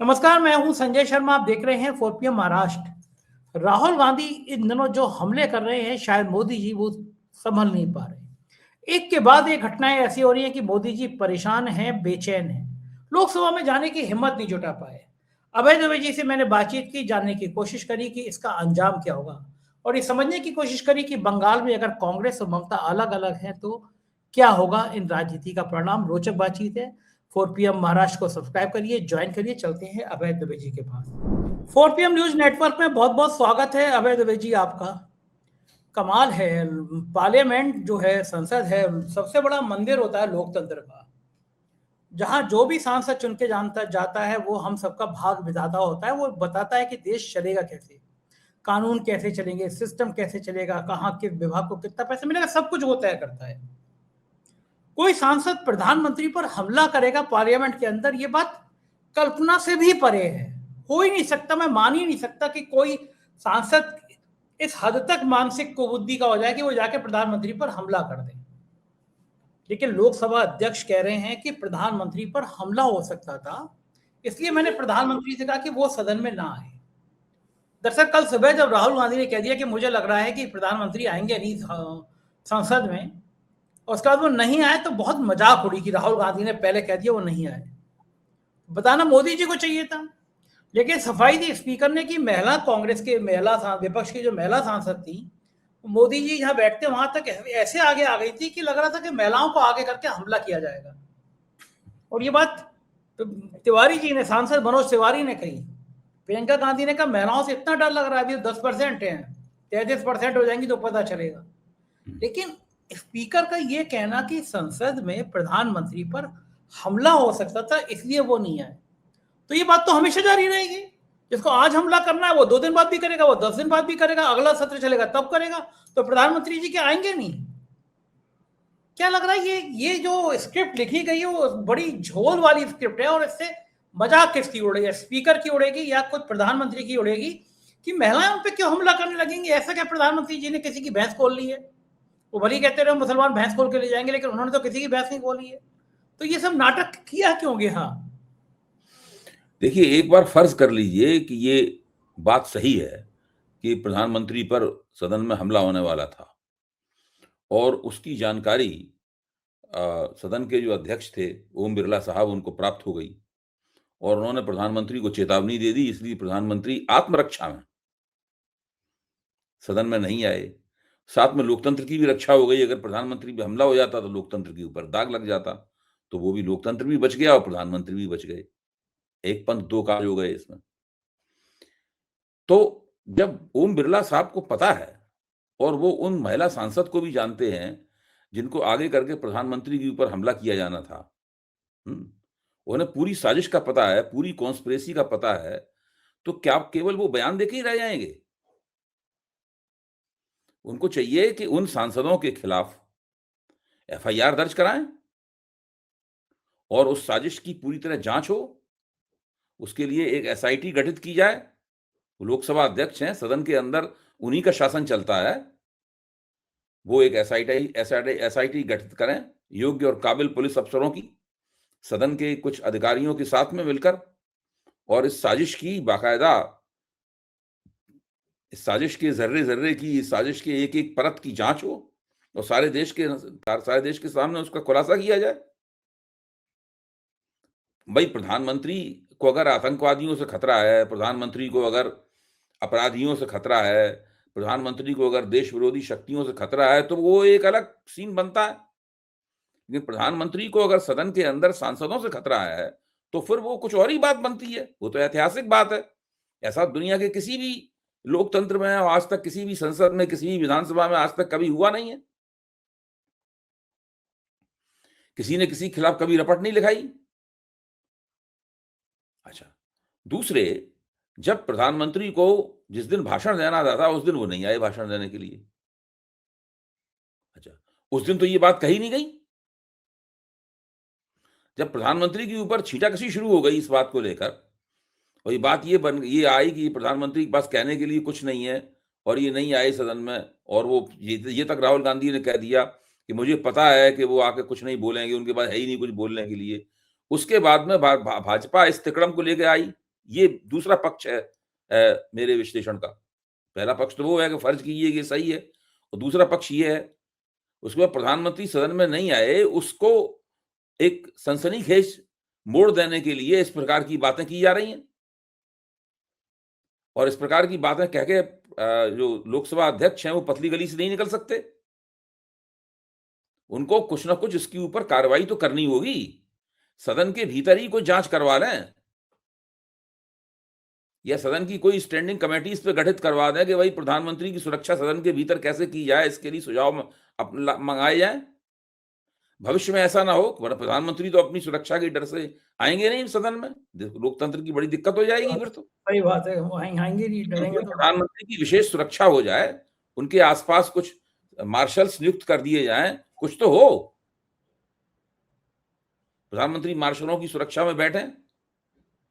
नमस्कार, मैं हूं संजय शर्मा। आप देख रहे हैं 4 PM महाराष्ट्र। राहुल गांधी इन दिनों जो हमले कर रहे हैं, शायद मोदी जी वो संभल नहीं पा रहे। एक के बाद एक घटनाएं ऐसी हो रही हैं कि मोदी जी परेशान हैं, बेचैन हैं। लोकसभा में जाने की हिम्मत नहीं जुटा पाए। अभय द्विवेदी जी से मैंने बातचीत की, जानने की कोशिश करी कि इसका अंजाम क्या होगा, और ये समझने की कोशिश करी कि बंगाल में अगर कांग्रेस और ममता अलग अलग हैं तो क्या होगा। इन राजनीति का परिणाम। रोचक बातचीत है। 4 PM महाराष्ट्र को सब्सक्राइब करिए, ज्वाइन करिए। चलते हैं अभय द्विवेदी जी के पास। 4 PM न्यूज नेटवर्क में बहुत बहुत स्वागत है अभय द्विवेदी जी आपका। कमाल है, पार्लियामेंट जो है, संसद है, सबसे बड़ा मंदिर होता है लोकतंत्र का, जहां जो भी सांसद चुन के जानता जाता है वो हम सबका भाग विधाता होता है। वो बताता है कि देश चलेगा कैसे, कानून कैसे चलेंगे, सिस्टम कैसे चलेगा, कहाँ किस विभाग को कितना पैसा मिलेगा, सब कुछ वो तय करता है। कोई सांसद प्रधानमंत्री पर हमला करेगा पार्लियामेंट के अंदर, ये बात कल्पना से भी परे है। हो ही नहीं सकता। मैं मान ही नहीं सकता कि कोई सांसद इस हद तक मानसिक कुबुद्धि का हो जाए कि वो जाके प्रधानमंत्री पर हमला कर दे। लेकिन लोकसभा अध्यक्ष कह रहे हैं कि प्रधानमंत्री पर हमला हो सकता था, इसलिए मैंने प्रधानमंत्री से कहा कि वो सदन में ना आए। दरअसल कल सुबह जब राहुल गांधी ने कह दिया कि मुझे लग रहा है कि प्रधानमंत्री आएंगे नहीं संसद में, और उसके बाद वो नहीं आए, तो बहुत मजाक उड़ी कि राहुल गांधी ने पहले कह दिया वो नहीं आए। बताना मोदी जी को चाहिए था। लेकिन सफाई दी स्पीकर ने कि महिला कांग्रेस के विपक्ष की जो महिला सांसद थी, मोदी जी जहां बैठते वहां तक ऐसे आगे आ गई थी कि लग रहा था कि महिलाओं को आगे करके हमला किया जाएगा। और ये बात तिवारी जी ने, सांसद मनोज तिवारी ने कही। प्रियंका गांधी ने कहा महिलाओं से इतना डर लग रहा है, अभी 10% है, 33% हो जाएंगी तो पता चलेगा। लेकिन स्पीकर का यह कहना कि संसद में प्रधानमंत्री पर हमला हो सकता था इसलिए वो नहीं आए, तो ये बात तो हमेशा जारी रहेगी। जिसको आज हमला करना है वो 2 दिन बाद भी करेगा, वो 10 दिन बाद भी करेगा, अगला सत्र चलेगा तब करेगा। तो प्रधानमंत्री जी क्या आएंगे नहीं? क्या लग रहा है ये जो स्क्रिप्ट लिखी गई है वो बड़ी झोल वाली स्क्रिप्ट है, और इससे मजाक किसकी उड़ेगी? स्पीकर की उड़ेगी या खुद प्रधानमंत्री की उड़ेगी कि महिलाएं उन पर क्यों हमला करने लगेंगी? ऐसा क्या प्रधानमंत्री जी ने किसी की भैंस खोल ली है? वो भले ही कहते रहे मुसलमान भैंस खोल के ले जाएंगे, लेकिन उन्होंने तो किसी की भैंस नहीं खोली है। तो ये सब नाटक किया क्यों गया? देखिए, एक बार फर्ज कर लीजिए कि ये बात सही है कि प्रधानमंत्री पर सदन में हमला होने वाला था और उसकी जानकारी सदन के जो अध्यक्ष थे ओम बिरला साहब, उनको प्राप्त हो गई और उन्होंने प्रधानमंत्री को चेतावनी दे दी। इसलिए प्रधानमंत्री आत्मरक्षा में सदन में नहीं आए। साथ में लोकतंत्र की भी रक्षा हो गई। अगर प्रधानमंत्री पे हमला हो जाता तो लोकतंत्र के ऊपर दाग लग जाता, तो वो भी, लोकतंत्र भी बच गया और प्रधानमंत्री भी बच गए। एक पंथ दो काज हो गए इसमें। तो जब ओम बिरला साहब को पता है और वो उन महिला सांसद को भी जानते हैं जिनको आगे करके प्रधानमंत्री के ऊपर हमला किया जाना था, उन्हें पूरी साजिश का पता है, पूरी कॉन्स्पिरेसी का पता है, तो क्या केवल वो बयान देके ही रह जाएंगे? उनको चाहिए कि उन सांसदों के खिलाफ एफआईआर दर्ज कराएं और उस साजिश की पूरी तरह जांच हो। उसके लिए एक एसआईटी गठित की जाए। वो लोकसभा अध्यक्ष हैं, सदन के अंदर उन्हीं का शासन चलता है। वो एक एसआईटी गठित करें, योग्य और काबिल पुलिस अफसरों की, सदन के कुछ अधिकारियों के साथ में मिलकर, और इस साजिश की बाकायदा, इस साजिश के जर्रे-जर्रे की, इस साजिश के एक-एक परत की जांच हो और सारे देश के सामने उसका खुलासा किया जाए। भाई, प्रधानमंत्री को अगर आतंकवादियों से खतरा है, प्रधानमंत्री को अगर अपराधियों से खतरा है, प्रधानमंत्री को अगर देश विरोधी शक्तियों से खतरा है, तो वो एक अलग सीन बनता है। लेकिन प्रधानमंत्री को अगर सदन के अंदर सांसदों से खतरा है, तो फिर वो कुछ और ही बात बनती है। वो तो ऐतिहासिक बात है। ऐसा दुनिया के किसी भी लोकतंत्र में आज तक, किसी भी संसद में, किसी भी विधानसभा में आज तक कभी हुआ नहीं है। किसी ने किसी के खिलाफ कभी रपट नहीं लिखाई। अच्छा, दूसरे, जब प्रधानमंत्री को जिस दिन भाषण देना था उस दिन वो नहीं आए भाषण देने के लिए। अच्छा, उस दिन तो ये बात कही नहीं गई। जब प्रधानमंत्री के ऊपर छींटाकशी शुरू हो गई इस बात को लेकर, और ये आई कि प्रधानमंत्री के पास कहने के लिए कुछ नहीं है और ये नहीं आए सदन में, और वो ये तक राहुल गांधी ने कह दिया कि मुझे पता है कि वो आके कुछ नहीं बोलेंगे, उनके पास है ही नहीं कुछ बोलने के लिए। उसके बाद में भाजपा इस तिकड़म को लेके आई ये दूसरा पक्ष है मेरे विश्लेषण का। पहला पक्ष तो वो है कि फर्ज कीजिए ये सही है, और दूसरा पक्ष ये है, उसके बाद प्रधानमंत्री सदन में नहीं आए, उसको एक सनसनीखेज मोड़ देने के लिए इस प्रकार की बातें की जा रही हैं। और इस प्रकार की बातें कह के जो लोकसभा अध्यक्ष हैं वो पतली गली से नहीं निकल सकते। उनको कुछ ना कुछ इसके ऊपर कार्रवाई तो करनी होगी। सदन के भीतर ही कोई जांच करवा लें, या सदन की कोई स्टैंडिंग कमेटी इस पे गठित करवा दें कि भाई प्रधानमंत्री की सुरक्षा सदन के भीतर कैसे की जाए, इसके लिए सुझाव मंगाए जाएं। भविष्य में ऐसा ना हो, वरना प्रधानमंत्री तो अपनी सुरक्षा के डर से आएंगे नहीं सदन में, लोकतंत्र की बड़ी दिक्कत हो जाएगी फिर तो। सही बात है, वो आएंगे नहीं, डरेंगे तो तो। प्रधानमंत्री की विशेष सुरक्षा हो जाए, उनके आसपास कुछ मार्शल्स नियुक्त कर दिए जाएं, कुछ तो हो। प्रधानमंत्री मार्शलों की सुरक्षा में बैठें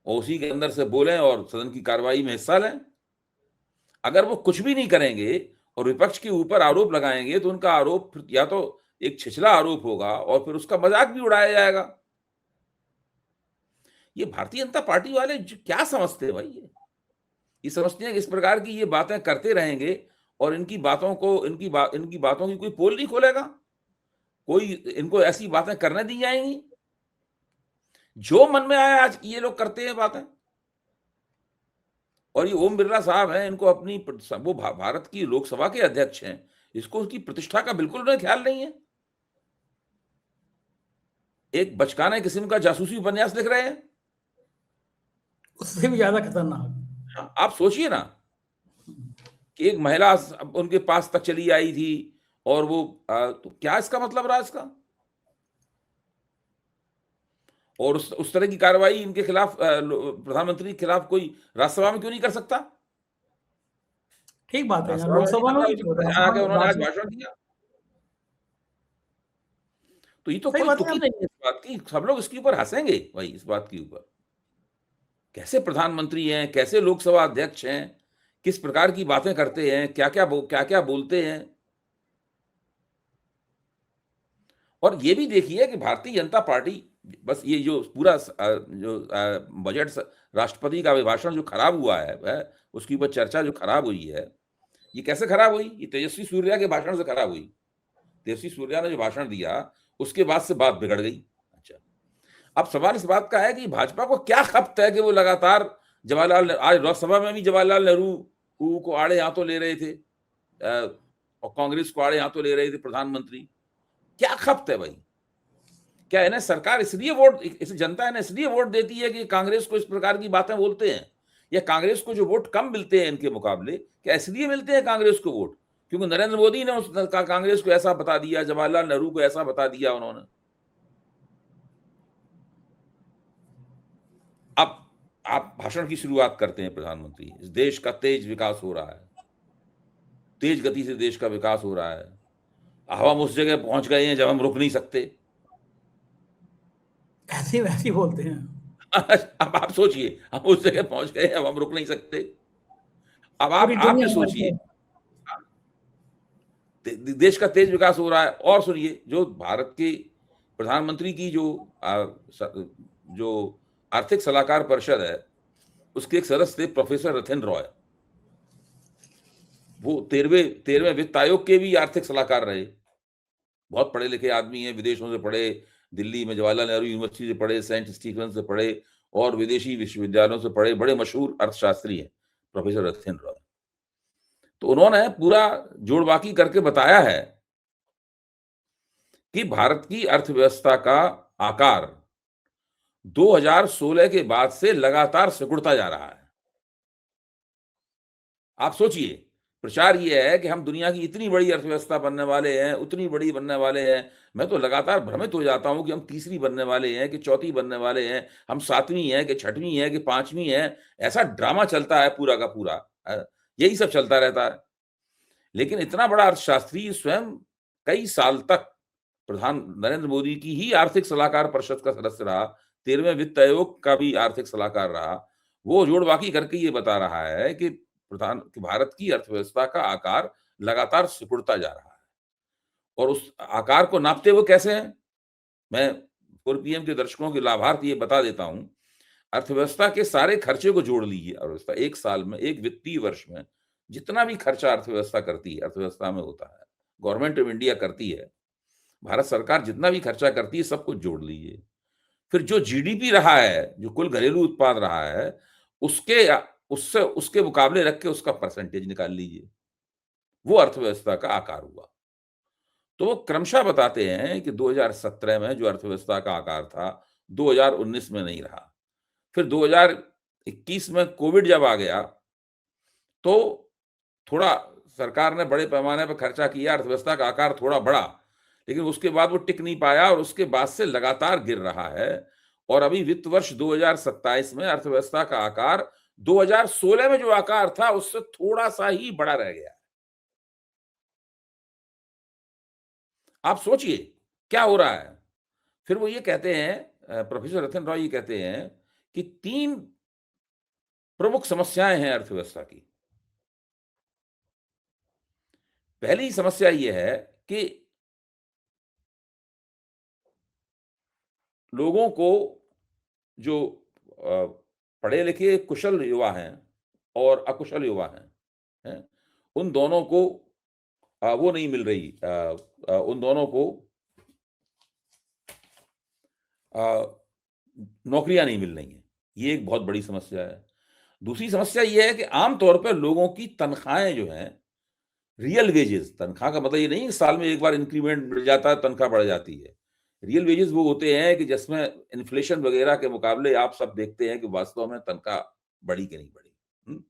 और उसी के अंदर से बोलें और सदन की कार्रवाई में हिस्सा लें। अगर वो कुछ भी नहीं करेंगे और विपक्ष के ऊपर आरोप लगाएंगे, तो उनका आरोप या तो एक छिछला आरोप होगा और फिर उसका मजाक भी उड़ाया जाएगा। ये भारतीय जनता पार्टी वाले क्या समझते हैं भाई? ये समझते हैं कि इस प्रकार की ये बातें करते रहेंगे और इनकी बातों की कोई पोल नहीं खोलेगा, कोई इनको ऐसी बातें करने दी जाएंगी। जो मन में आया आज ये लोग करते हैं बातें। और ये ओम बिरला साहब हैं, इनको अपनी वो भारत की लोकसभा के अध्यक्ष हैं, इसको उसकी प्रतिष्ठा का बिल्कुल उन्हें ख्याल नहीं है। एक बचकाने किस्म का जासूसी उपन्यास लिख रहे हैं, उससे भी ज्यादा खतरनाक। आप सोचिए ना कि एक महिला उनके पास तक चली आई थी और वो तो क्या इसका मतलब रहा इसका? और उस तरह की कार्रवाई इनके खिलाफ प्रधानमंत्री के खिलाफ कोई राज्यसभा में क्यों नहीं कर सकता? ठीक बात है, लोकसभा में उन्होंने आज भाषण भाषण दिया। तो ये तो सही कोई बात तुक है। ही नहीं है इस बात की, सब लोग इसके ऊपर हंसेंगे भाई, इस बात के ऊपर। कैसे प्रधानमंत्री हैं, कैसे लोकसभा अध्यक्ष हैं, किस प्रकार की बातें करते हैं, क्या-क्या बोलते हैं। और ये भी देखिए कि भारतीय जनता पार्टी, बस ये जो पूरा बजट राष्ट्रपति का अभिभाषण जो खराब हुआ है, उसके ऊपर चर्चा जो खराब हुई है, ये कैसे खराब हुई? ये तेजस्वी सूर्या के भाषण से खराब हुई। तेजस्वी सूर्या ने जो भाषण दिया, उसके बाद से बात बिगड़ गई। अच्छा, अब सवाल इस बात का है कि भाजपा को क्या खपत है कि वो लगातार आज लोकसभा में भी जवाहरलाल नेहरू को आड़े हाथों ले रहे थे, और कांग्रेस को आड़े हाथों ले रहे थे प्रधानमंत्री। क्या खपत है भाई? क्या इन्हें सरकार इसलिए जनता इन्हें इसलिए वोट देती है कि कांग्रेस को इस प्रकार की बातें बोलते हैं, या कांग्रेस को जो वोट कम मिलते हैं इनके मुकाबले, क्या इसलिए मिलते हैं कांग्रेस को वोट क्योंकि नरेंद्र मोदी ने कांग्रेस को ऐसा बता दिया, जवाहरलाल नेहरू को ऐसा बता दिया उन्होंने? अब आप भाषण की शुरुआत करते हैं प्रधानमंत्री, इस देश का तेज विकास हो रहा है, तेज गति से देश का विकास हो रहा है, अब हम उस जगह पहुंच गए हैं जब हम रुक नहीं सकते। ऐसे वैसे बोलते हैं। अब आप सोचिए, हम उस जगह पहुंच गए, अब हम रुक नहीं सकते। अब आप ये सोचिए, देश का तेज विकास हो रहा है। और सुनिए, जो भारत के प्रधानमंत्री की जो आर्थिक सलाहकार परिषद है, उसके एक सदस्य थे प्रोफेसर रतन रॉय। वो 13वें वित्त आयोग के भी आर्थिक सलाहकार रहे। बहुत पढ़े लिखे आदमी हैं, विदेशों से पढ़े, दिल्ली में जवाहरलाल नेहरू यूनिवर्सिटी से पढ़े, सेंट स्टीफन से पढ़े और विदेशी विश्वविद्यालयों से पढ़े, बड़े मशहूर अर्थशास्त्री हैं प्रोफेसर रतन रॉय। तो उन्होंने पूरा जोड़-बाकी करके बताया है कि भारत की अर्थव्यवस्था का आकार 2016 के बाद से लगातार सिकुड़ता जा रहा है। आप सोचिए, प्रचार ये है कि हम दुनिया की इतनी बड़ी अर्थव्यवस्था बनने वाले हैं, उतनी बड़ी बनने वाले हैं। मैं तो लगातार भ्रमित हो जाता हूं कि हम तीसरी बनने वाले हैं कि चौथी बनने वाले हैं, हम 7वीं हैं कि 6वीं हैं कि 5वीं हैं। ऐसा ड्रामा चलता है पूरा का पूरा, यही सब चलता रहता है। लेकिन इतना बड़ा अर्थशास्त्री स्वयं कई साल तक प्रधान नरेंद्र मोदी की ही आर्थिक सलाहकार परिषद का सदस्य रहा, 13वें वित्त आयोग का भी आर्थिक सलाहकार रहा। वो जोड़-बाकी करके ये बता रहा है कि भारत की अर्थव्यवस्था का आकार लगातार सिकुड़ता जा रहा है। और उस आकार को नापते हुए कैसे हैं? मैं 4 पीएम के दर्शकों के लाभार्थ ये बता देता हूं। अर्थव्यवस्था के सारे खर्चे को जोड़ लीजिए, अर्थव्यवस्था एक साल में, एक वित्तीय वर्ष में जितना भी खर्चा अर्थव्यवस्था करती है, अर्थव्यवस्था में होता है, गवर्नमेंट ऑफ इंडिया करती है, भारत सरकार जितना भी खर्चा करती है, सब कुछ जोड़ लीजिए। फिर जो जीडीपी रहा है, जो कुल घरेलू उत्पाद रहा है, उससे उसके मुकाबले रख के उसका परसेंटेज निकाल लीजिए। वो अर्थव्यवस्था का आकार हुआ। तो वो क्रमशः बताते हैं कि 2017 में जो अर्थव्यवस्था का आकार था, 2019 में नहीं रहा। फिर 2021 में कोविड जब आ गया, तो थोड़ा सरकार ने बड़े पैमाने पर खर्चा किया, अर्थव्यवस्था का आकार थोड़ा बढ़ा, लेकिन उसके बाद वो टिक नहीं पाया और उसके बाद से लगातार गिर रहा है। और अभी वित्त वर्ष 2027 में अर्थव्यवस्था का आकार 2016 में जो आकार था, उससे थोड़ा-सा ही बड़ा रह गया। आप सोचिए, क्या हो रहा है? फिर वो ये कहते हैं, प्रोफेसर रतन रॉय ये कहते हैं कि 3 प्रमुख समस्याएँ हैं अर्थव्यवस्था की। पहली समस्या ये है कि लोगों को जो पढ़े-लिखे कुशल युवा हैं और अकुशल युवा हैं? उन दोनों को वो नहीं मिल रही, उन दोनों को नौकरियाँ नहीं मिल रही हैं। ये एक बहुत बड़ी समस्या है। दूसरी समस्या ये है कि आम तौर पर लोगों की तनख्वाहें जो हैं, रियल वेजेस, तनख्वाह का मतलब ये नहीं कि साल में एक बार इंक्रीमेंट मिल जाता है, तनख्वाह बढ़ जाती है। रियल वेजेस वो होते हैं कि जिसमें इन्फ्लेशन वगैरह के मुकाबले आप सब देखते हैं कि वास्तव में तनख्वाह बढ़ी कि नहीं बढ़ी। हुँ?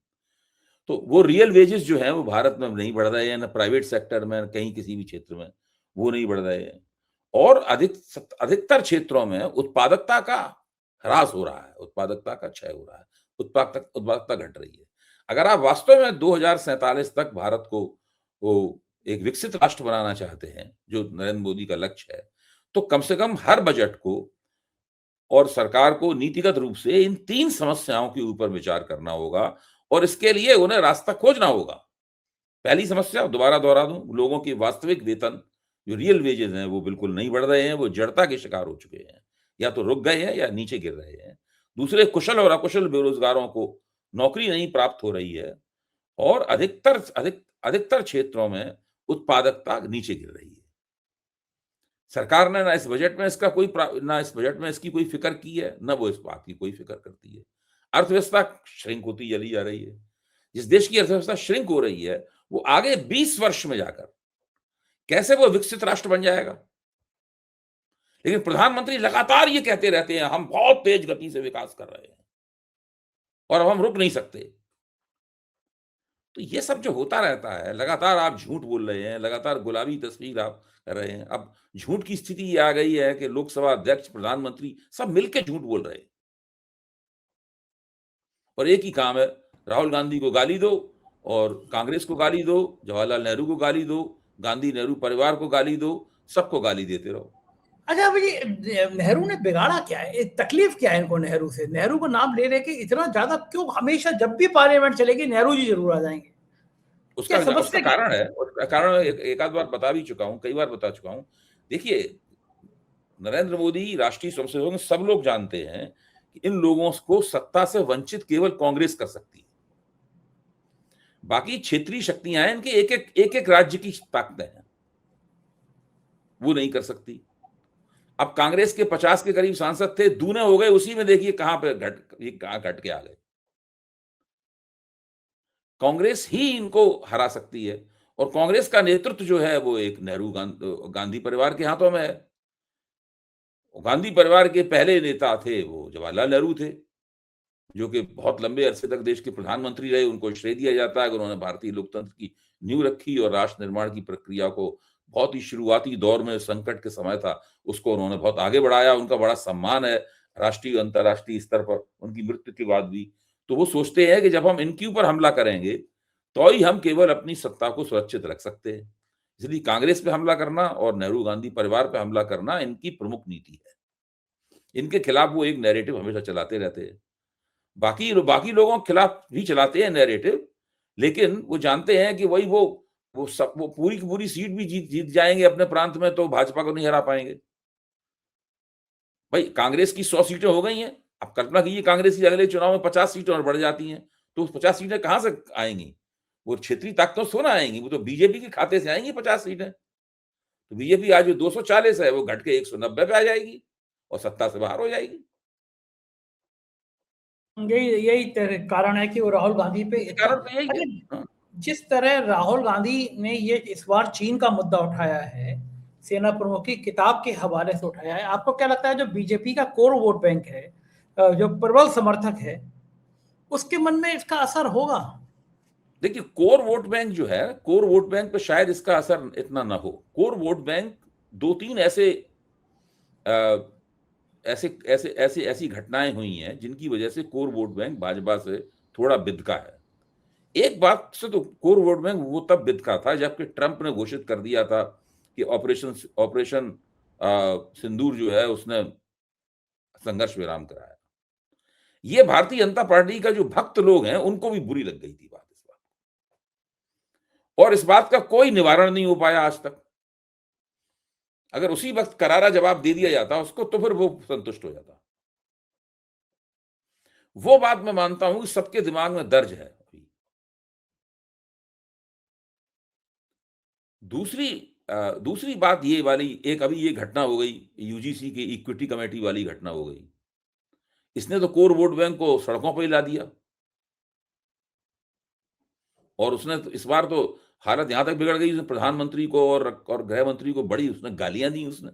तो वो रियल वेजेस जो हैं वो भारत में नहीं बढ़ रहे हैं, ना प्राइवेट सेक्टर में, कहीं किसी भी क्षेत्र में, वो नहीं बढ़ रहे हैं। और अधिकतर क्षेत्रों में उत्पादकता का ह्रास हो रहा है, उत्पादकता का क्षय हो रहा है, उत्पादकता घट रही है। अगर आप वास्तव में 2047 तक भारत को वो एक विकसित राष्ट्र बनाना चाहते हैं, जो नरेंद्र मोदी का लक्ष्य है, तो कम से कम हर बजट को और सरकार को नीतिगत रूप से इन 3 समस्याओं के ऊपर विचार करना होगा और इसके लिए उन्हें रास्ता खोजना होगा। पहली समस्या दोबारा दोहरा दूं, लोगों की वास्तविक वेतन, जो रियल वेजेस हैं, वो बिल्कुल नहीं बढ़ रहे हैं, वो जड़ता के शिकार हो चुके हैं, या तो रुक गए हैं या नीचे गिर रहे हैं। दूसरे, कुशल और अकुशल बेरोजगारों को नौकरी नहीं प्राप्त हो रही है और अधिकतर क्षेत्रों में उत्पादकता नीचे गिर रही है। सरकार ने ना इस बजट में इसकी कोई फिक्र की है, ना वो इस बात की कोई फिक्र करती है। अर्थव्यवस्था श्रिंक होती चली जा रही है। जिस देश की अर्थव्यवस्था श्रिंक हो रही है, वो आगे 20 वर्ष में जाकर कैसे वो विकसित राष्ट्र बन जाएगा? लेकिन प्रधानमंत्री लगातार ये कहते रहते हैं, हम बहुत तेज गति से विकास कर रहे हैं और अब हम रुक नहीं सकते। तो ये सब जो होता रहता है, लगातार आप झूठ बोल रहे हैं, लगातार गुलाबी तस्वीर आप कर रहे हैं। अब झूठ की स्थिति ये आ गई है कि लोकसभा अध्यक्ष, प्रधानमंत्री सब मिलके झूठ बोल रहे हैं। और एक ही काम है, राहुल गांधी को गाली दो और कांग्रेस को गाली दो, जवाहरलाल नेहरू को गाली दो, गांधी नेहरू परिवार को गाली दो, सबको गाली देते रहो। अच्छा भाई, नेहरू ने बिगाड़ा क्या है? तकलीफ क्या है इनको नेहरू से? नेहरू को नाम ले रहे कि इतना ज्यादा क्यों हमेशा जब भी पार्लियामेंट चलेगी नेहरू जी जरूर आ जाएंगे? उसका कारण है, उसका कारण एक आध बार बता भी चुका हूं, कई बार बता चुका हूं। देखिए, नरेंद्र मोदी राष्ट्रीय स्वयंसेवक, सब लोग जानते हैं कि इन लोगों को सत्ता से वंचित केवल कांग्रेस कर सकती है। बाकी क्षेत्रीय शक्तियां हैं, इनके एक राज्य की ताकतें हैं, वो नहीं कर सकती। अब कांग्रेस के 50 के करीब सांसद थे, दूने हो गए, उसी में देखिए कहां घट के आ गए। कांग्रेस ही इनको हरा सकती है और कांग्रेस का नेतृत्व जो है वो एक नेहरू गांधी परिवार के हाथों में है। गांधी परिवार के पहले नेता थे वो जवाहरलाल नेहरू थे, जो कि बहुत लंबे अरसे तक देश के प्रधानमंत्री रहे। उनको श्रेय दिया जाता है कि उन्होंने भारतीय लोकतंत्र की नींव रखी और राष्ट्र निर्माण की प्रक्रिया को बहुत ही शुरुआती दौर में, संकट के समय था, उसको उन्होंने बहुत आगे बढ़ाया। उनका बड़ा सम्मान है राष्ट्रीय अंतर्राष्ट्रीय स्तर पर, उनकी मृत्यु के बाद भी। तो वो सोचते हैं कि जब हम इनके ऊपर हमला करेंगे तो ही हम केवल अपनी सत्ता को सुरक्षित रख सकते हैं। इसलिए कांग्रेस पे हमला करना और नेहरू गांधी परिवार पे हमला करना इनकी प्रमुख नीति है। इनके खिलाफ वो एक नैरेटिव हमेशा चलाते रहते हैं। बाकी लोगों के खिलाफ भी चलाते हैं नैरेटिव, लेकिन वो जानते हैं कि वो पूरी की पूरी सीट भी जीत जाएंगे अपने प्रांत में, तो भाजपा को नहीं हरा पाएंगे। भाई, कांग्रेस की 100 सीटें हो गई हैं, आप कल्पना कीजिए कांग्रेस की अगले चुनाव में 50 सीटें और बढ़ जाती हैं, तो 50 सीटें कहां से आएंगी? वो क्षेत्रीय ताकतों से ना आएंगी, वो तो बीजेपी के खाते से आएंगी 50 सीटें। तो बीजेपी आज जो 240 है वो घट के 190 पे आ जाएगी और सत्ता से बाहर हो जाएगी। यही यही कारण है कि वो राहुल गांधी पे इतना, कारण तो यही है। अरे हाँ। जिस तरह राहुल गांधी ने ये इस बार चीन का मुद्दा उठाया है, सेना प्रमुख की किताब के हवाले से उठाया है, आपको क्या लगता है जो बीजेपी का कोर वोट बैंक है, जो प्रबल समर्थक है, उसके मन में इसका असर होगा? देखिए कोर वोट बैंक जो है, कोर वोट बैंक पे शायद इसका असर इतना ना हो। कोर वोट बैंक 2-3 ऐसी घटनाएं हुई हैं जिनकी वजह से कोर वोट बैंक भाजपा से थोड़ा बिदका है। एक बात से तो कोर वोट बैंक वो तब बिदका था जबकि ट्रंप ने घोषित कर दिया था कि ऑपरेशन ऑपरेशन सिंदूर जो है उसने संघर्ष विराम कराया। ये भारतीय जनता पार्टी का जो भक्त लोग हैं उनको भी बुरी लग गई थी बात, इस बात, और इस बात का कोई निवारण नहीं हो पाया आज तक। अगर उसी वक्त करारा जवाब दे दिया जाता उसको तो फिर वो संतुष्ट हो जाता। वो बात मैं मानता हूं कि सबके दिमाग में दर्ज है। दूसरी दूसरी बात ये वाली, एक अभी ये घटना हो गई, यूजीसी की इक्विटी कमेटी वाली घटना हो गई। इसने तो कोर वोट बैंक को सड़कों पर ही ला दिया, और उसने तो इस बार तो हालत यहां तक बिगड़ गई, उसने प्रधानमंत्री को और गृह मंत्री को बड़ी उसने गालियां दी। उसने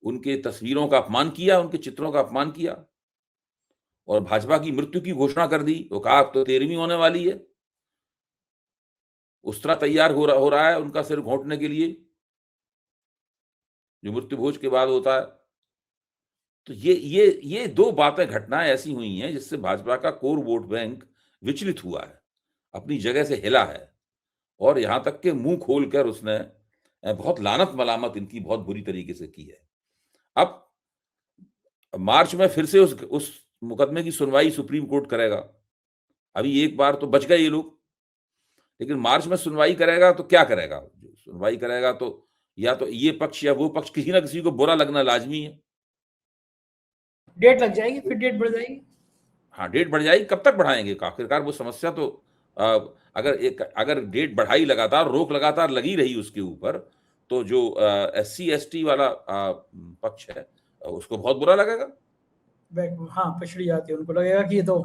उनके तस्वीरों का अपमान किया, उनके चित्रों का अपमान किया, और भाजपा की मृत्यु की घोषणा कर दी। वो कहा अब तो 13वीं होने वाली है। उस तरह तैयार हो रहा है उनका सिर घोंटने के लिए, जो मृत्यु भोज के बाद होता है। तो ये दो बातें, घटनाएं ऐसी हुई हैं जिससे भाजपा का कोर वोट बैंक विचलित हुआ है, अपनी जगह से हिला है, और यहां तक के मुंह खोलकर उसने बहुत लानत मलामत इनकी बहुत बुरी तरीके से की है। अब मार्च में फिर से उस मुकदमे की सुनवाई सुप्रीम कोर्ट करेगा। अभी एक बार तो बच गए ये लोग, लेकिन मार्च में सुनवाई करेगा तो क्या करेगा? सुनवाई करेगा तो या तो ये पक्ष या वो पक्ष, किसी ना किसी को बुरा लगना लाजमी है। डेट लग जाएगी, फिर डेट बढ़ जाएगी। हाँ, डेट बढ़ जाएगी। कब तक बढ़ाएंगे? आखिरकार वो समस्या तो अगर डेट बढ़ाई लगातार, रोक लगातार लगी रही उसके ऊपर, तो जो SC ST वाला पक्ष है उसको बहुत बुरा लगेगा। हाँ, पिछड़ी जाती है, उनको लगेगा कि ये तो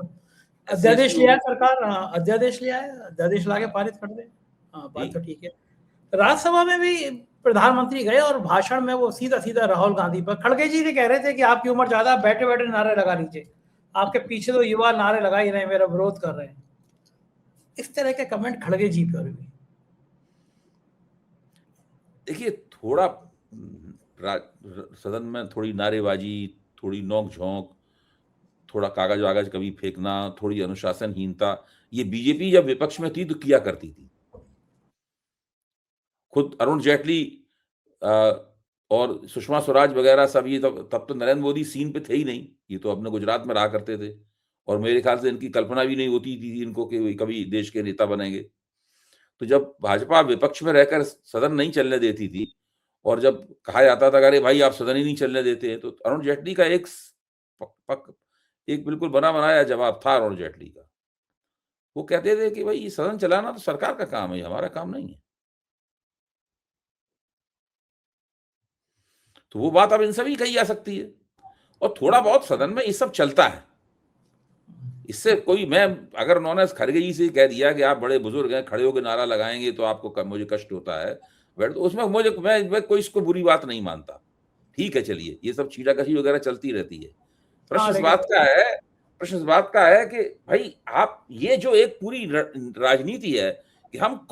SC अध्यादेश ST लिया है सरकार, अध्यादेश लिया है, अध्यादेश लाके पारित कर दे। हाँ, बात तो ठीक है। राज्यसभा में भी प्रधानमंत्री गए और भाषण में वो सीधा सीधा राहुल गांधी पर, खड़गे जी ने कह रहे थे कि आपकी उम्र ज्यादा, बैठे बैठे नारे लगा लीजिए, आपके पीछे तो युवा नारे लगा ही रहे, मेरा विरोध कर रहे हैं। इस तरह के कमेंट खड़गे जी पर भी। देखिए थोड़ा सदन में थोड़ी नारेबाजी, थोड़ी नोक झोंक, थोड़ा कागज वागज कभी फेंकना, थोड़ी अनुशासनहीनता, ये बीजेपी जब विपक्ष में थी तो किया करती थी। खुद अरुण जेटली और सुषमा स्वराज वगैरह सब, ये तब तो नरेंद्र मोदी सीन पे थे ही नहीं, ये तो अपने गुजरात में रहा करते थे, और मेरे ख्याल से इनकी कल्पना भी नहीं होती थी इनको कि कभी देश के नेता बनेंगे। तो जब भाजपा विपक्ष में रहकर सदन नहीं चलने देती थी, और जब कहा जाता था अरे भाई आप सदन ही नहीं चलने देते, तो अरुण जेटली का एक बिल्कुल बना बनाया जवाब था अरुण जेटली का। वो कहते थे कि भाई ये सदन चलाना तो सरकार का काम है, हमारा काम नहीं है। तो वो बात अब इनसे भी कही जा सकती है, और थोड़ा बहुत सदन में ये सब चलता है। इससे कोई, मैं अगर उन्होंने खड़गे जी से कह दिया कि आप बड़े बुजुर्ग हैं, खड़े होकर नारा लगाएंगे तो आपको मुझे कष्ट होता है, तो उसमें मैं कोई इसको बुरी बात नहीं मानता। ठीक है, चलिए, ये सब छीटाकशी वगैरह चलती रहती है। प्रश्न इस बात का है कि भाई आप ये जो एक पूरी राजनीति है कि हम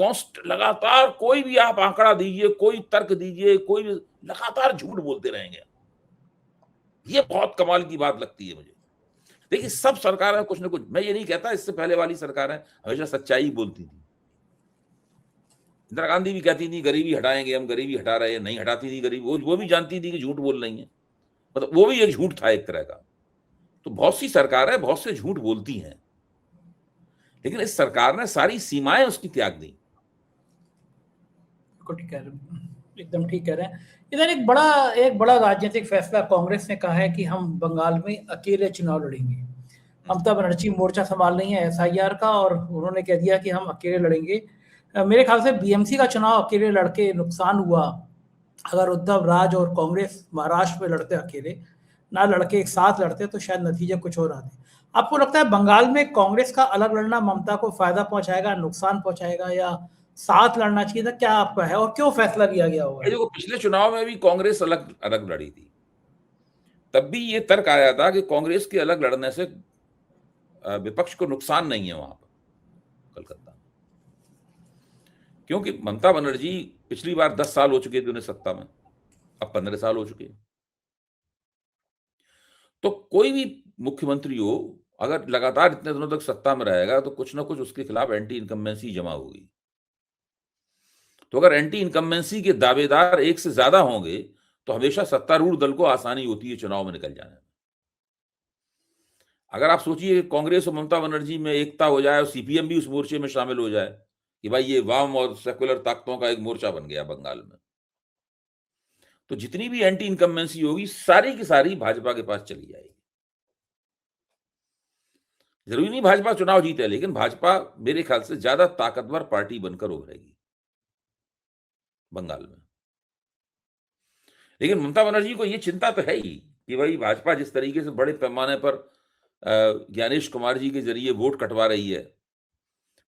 लगातार, कोई भी आप आंकड़ा दीजिए, कोई तर्क दीजिए, कोई भी लगातार झूठ बोलते रहेंगे, ये बहुत कमाल की बात लगती है मुझे। देखिए सब सरकारें कुछ ना कुछ, मैं ये नहीं कहता इससे पहले वाली सरकारें हमेशा सच्चाई बोलती थी। इंदिरा गांधी भी कहती थी गरीबी हटाएंगे, हम गरीबी हटा रहे हैं, नहीं हटाती थी गरीबी, वो भी जानती थी कि झूठ बोल रही है, मतलब वो भी एक झूठ था एक तरह का। तो बहुत सी सरकारें बहुत से झूठ बोलती हैं, लेकिन इस सरकार ने सारी सीमाएं उसकी त्याग दी। एकदम ठीक कह रहे हैं। इधर एक बड़ा राजनीतिक फैसला कांग्रेस ने कहा है कि हम बंगाल में अकेले चुनाव लड़ेंगे। ममता बनर्जी मोर्चा संभाल रही है एसआईआर का और उन्होंने कह दिया कि हम अकेले लड़ेंगे। मेरे ख्याल से बीएमसी का चुनाव अकेले लड़के नुकसान हुआ। अगर उद्धव राज और कांग्रेस महाराष्ट्र में लड़ते अकेले, ना लड़के एक साथ लड़ते, तो शायद नतीजे कुछ और आते। आपको लगता है बंगाल में कांग्रेस का अलग लड़ना ममता को फायदा पहुंचाएगा, नुकसान पहुंचाएगा, या साथ लड़ना चाहिए था? क्या आपका है और क्यों फैसला लिया गया होगा? देखो, पिछले चुनाव में भी कांग्रेस अलग अलग लड़ी थी, तब भी ये तर्क आया था कि कांग्रेस के अलग लड़ने से विपक्ष को नुकसान नहीं है वहां पर कलकत्ता, क्योंकि ममता बनर्जी पिछली बार 10 साल हो चुके थे उन्हें सत्ता में, अब 15 साल हो चुके हैं। तो कोई भी मुख्यमंत्री हो, अगर लगातार इतने दिनों तक सत्ता में रहेगा तो कुछ ना कुछ उसके खिलाफ एंटी इनकम्बेंसी जमा होगी। तो अगर एंटी इनकम्बेंसी के दावेदार एक से ज्यादा होंगे तो हमेशा सत्तारूढ़ दल को आसानी होती है चुनाव में निकल जाने में। अगर आप सोचिए कांग्रेस और ममता बनर्जी में एकता हो जाए और सीपीएम भी उस मोर्चे में शामिल हो जाए कि भाई ये वाम और सेकुलर ताकतों का एक मोर्चा बन गया बंगाल में, तो जितनी भी एंटी इनकम्बेंसी होगी सारी की सारी भाजपा के पास चली जाएगी। जरूरी नहीं भाजपा चुनाव जीते, लेकिन भाजपा मेरे ख्याल से ज्यादा ताकतवर पार्टी बनकर उभरेगी बंगाल में। लेकिन ममता बनर्जी को यह चिंता तो है ही कि भाई भाजपा जिस तरीके से बड़े पैमाने पर ज्ञानेश कुमार जी के जरिए वोट कटवा रही है,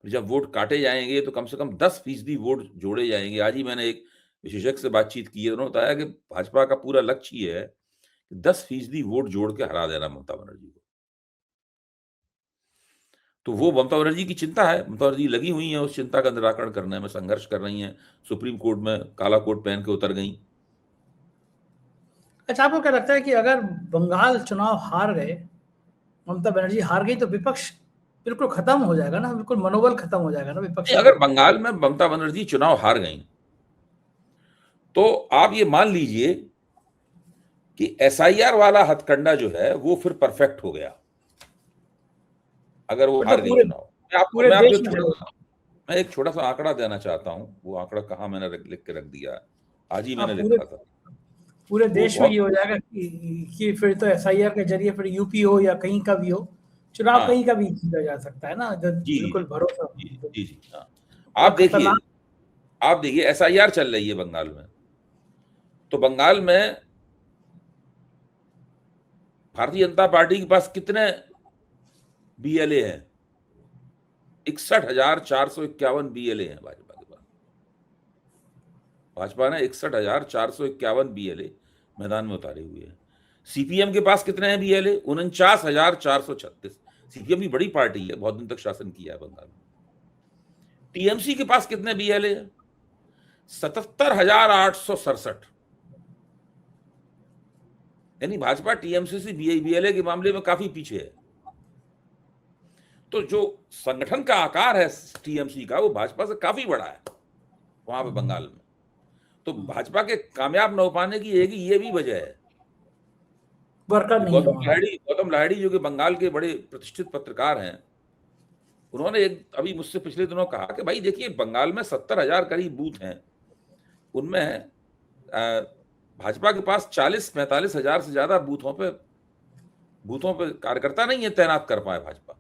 जब वोट काटे जाएंगे तो कम से कम 10% वोट जोड़े जाएंगे। आज ही मैंने एक विशेषज्ञ से बातचीत की है, उन्होंने बताया कि भाजपा का पूरा लक्ष्य ये है कि 10% वोट जोड़ के हरा देना ममता बनर्जी को। तो वो ममता बनर्जी की चिंता है, ममता बनर्जी लगी हुई है उस चिंता का निराकरण करने में, संघर्ष कर रही हैं, सुप्रीम कोर्ट में काला कोट पहन के उतर गई। अच्छा, आपको क्या लगता है कि अगर बंगाल चुनाव हार गए, ममता बनर्जी हार गई, तो विपक्ष बिल्कुल खत्म हो जाएगा ना? बिल्कुल मनोबल खत्म हो जाएगा ना विपक्ष? अगर बंगाल में ममता बनर्जी चुनाव हार गई तो आप ये मान लीजिए कि एसआईआर वाला हथकंडा जो है वो फिर परफेक्ट हो गया। अगर वो हार गई चुनाव, मैं एक छोटा सा आंकड़ा देना चाहता हूं। वो आंकड़ा कहाँ मैंने लिख के रख दिया, आज ही मैंने लिखा था। पूरे देश में ये हो जाएगा कि फिर तो एसआईआर के जरिए फिर यूपी हो या कहीं का भी हो, चुनाव कहीं का भी जीता जा सकता है ना? बिल्कुल भरोसा। जी। आप देखिए एसआईआर चल रही है बंगाल में, तो बंगाल में भारतीय जनता पार्टी के पास कितने बीएलए हैं? 61,451 बीएलए हैं भाजपा के पास। भाजपा ने 61,451 बीएलए मैदान में उतारे हुए हैं। सीपीएम के पास कितने हैं बीएलए? 49,436। सीपीएम भी बड़ी पार्टी है, बहुत दिन तक शासन किया है बंगाल में। टीएमसी के पास कितने बीएलए हैं? 77,867। यानी भाजपा टीएमसी से बीएलए के मामले में काफी पीछे है। तो जो संगठन का आकार है टीएमसी का, वो भाजपा से काफी बड़ा है वहां पे बंगाल में। तो भाजपा के कामयाब न हो पाने की ये भी वजह है। गौतम लाहिड़ी जो कि बंगाल के बड़े प्रतिष्ठित पत्रकार हैं, उन्होंने अभी मुझसे पिछले दिनों कहा कि भाई देखिए बंगाल में 70,000 करीब बूथ हैं, उनमें भाजपा के पास 40-45 हजार से ज्यादा बूथों पे कार्यकर्ता नहीं है तैनात कर पाए भाजपा।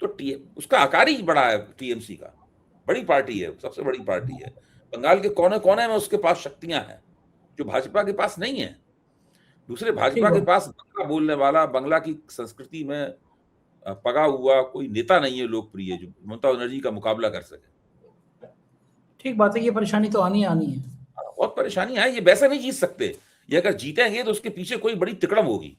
तो उसका आकार ही बड़ा है, टीएमसी का बड़ी पार्टी है, सबसे बड़ी पार्टी है। बंगाल के कोने कोने में उसके पास शक्तियां हैं जो भाजपा के पास नहीं है। दूसरे, भाजपा के पास बंगला बोलने वाला, बंगला की संस्कृति में पगा हुआ कोई नेता नहीं है लोकप्रिय जो ममता बनर्जी का मुकाबला कर सके। ठीक बात है, ये परेशानी तो आनी है। बहुत परेशानी है, ये वैसे नहीं जीत सकते। ये अगर जीतेंगे तो उसके पीछे कोई बड़ी तिकड़म होगी।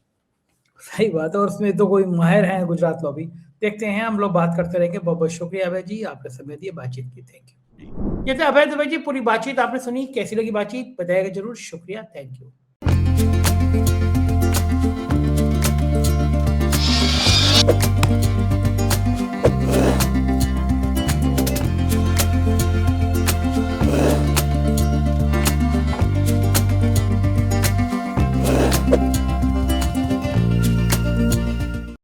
सही बात है, और उसमें तो कोई माहिर है गुजरात लॉबी। देखते हैं, हम लोग बात करते रहेंगे। बहुत बहुत शुक्रिया अभय जी, आपने समय दिया, बातचीत की। Thank you. ये थे अभय दुबे जी। पूरी बातचीत आपने सुनी, कैसी लगी बातचीत बताइएगा जरूर। शुक्रिया, थैंक यू।